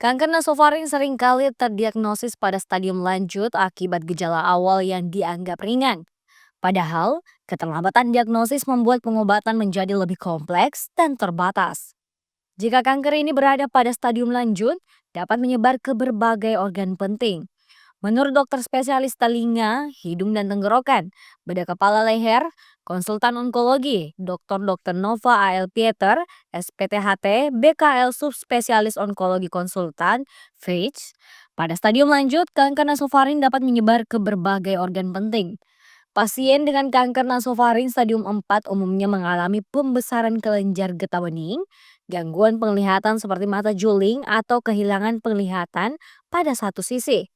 Kanker nasofaring seringkali terdiagnosis pada stadium lanjut akibat gejala awal yang dianggap ringan. Padahal, keterlambatan diagnosis membuat pengobatan menjadi lebih kompleks dan terbatas. Jika kanker ini berada pada stadium lanjut, dapat menyebar ke berbagai organ penting. Menurut dokter spesialis telinga, hidung dan tenggorokan, bedah kepala leher, konsultan onkologi, Dr. Nova A.L. Pieter, SPTHT, BKL subspesialis onkologi konsultan, FITCH, pada stadium lanjut, kanker nasofaring dapat menyebar ke berbagai organ penting. Pasien dengan kanker nasofaring stadium 4 umumnya mengalami pembesaran kelenjar getah bening, gangguan penglihatan seperti mata juling atau kehilangan penglihatan pada satu sisi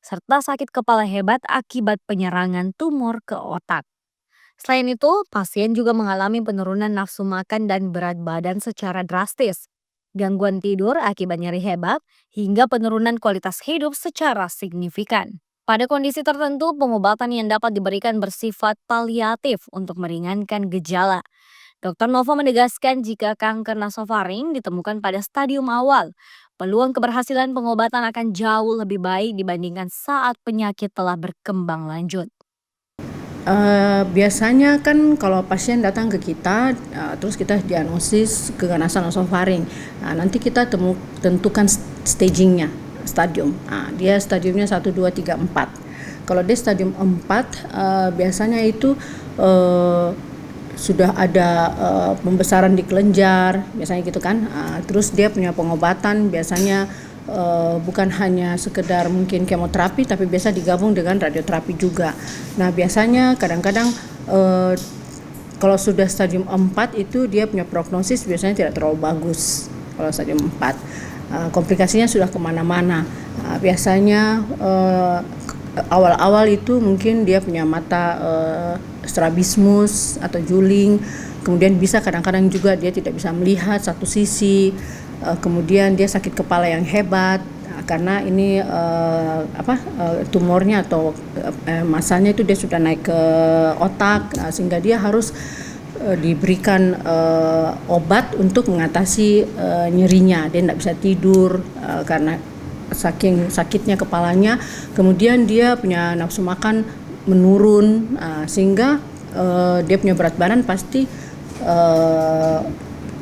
serta sakit kepala hebat akibat penyerangan tumor ke otak. Selain itu, pasien juga mengalami penurunan nafsu makan dan berat badan secara drastis, gangguan tidur akibat nyeri hebat, hingga penurunan kualitas hidup secara signifikan. Pada kondisi tertentu, pengobatan yang dapat diberikan bersifat paliatif untuk meringankan gejala. Dr. Novo menegaskan jika kanker nasofaring ditemukan pada stadium awal, peluang keberhasilan pengobatan akan jauh lebih baik dibandingkan saat penyakit telah berkembang lanjut. Biasanya kan kalau pasien datang ke kita, terus kita diagnosis keganasan nasofaring. Nanti kita tentukan stagingnya, stadium. Dia stadiumnya 1, 2, 3, 4. Kalau dia stadium 4, biasanya itu sudah ada pembesaran di kelenjar, biasanya gitu kan. Terus dia punya pengobatan, biasanya bukan hanya sekedar mungkin kemoterapi, tapi biasa digabung dengan radioterapi juga. Nah biasanya kadang-kadang kalau sudah stadium 4 itu dia punya prognosis biasanya tidak terlalu bagus. Kalau stadium 4 komplikasinya sudah kemana-mana. Biasanya awal-awal itu mungkin dia punya mata strabismus atau juling, kemudian bisa kadang-kadang juga dia tidak bisa melihat satu sisi, kemudian dia sakit kepala yang hebat karena ini tumornya atau masanya itu dia sudah naik ke otak, sehingga dia harus diberikan obat untuk mengatasi nyerinya. Dia tidak bisa tidur karena saking sakitnya kepalanya. Kemudian dia punya nafsu makan menurun, sehingga dia punya berat badan pasti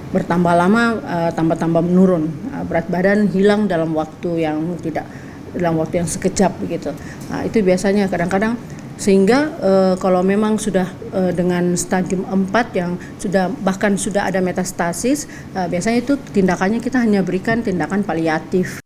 bertambah lama tambah menurun. Berat badan hilang dalam waktu yang sekejap begitu. Itu biasanya kadang-kadang, sehingga kalau memang sudah dengan stadium 4 yang bahkan sudah ada metastasis, biasanya itu tindakannya kita hanya berikan tindakan paliatif.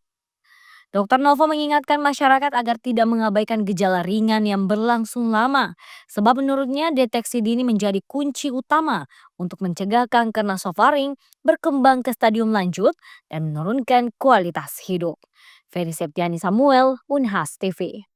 Dr. Novo mengingatkan masyarakat agar tidak mengabaikan gejala ringan yang berlangsung lama, sebab menurutnya deteksi dini menjadi kunci utama untuk mencegah kanker nasofaring berkembang ke stadium lanjut dan menurunkan kualitas hidup. Ferry Septiani Samuel, Unhas TV.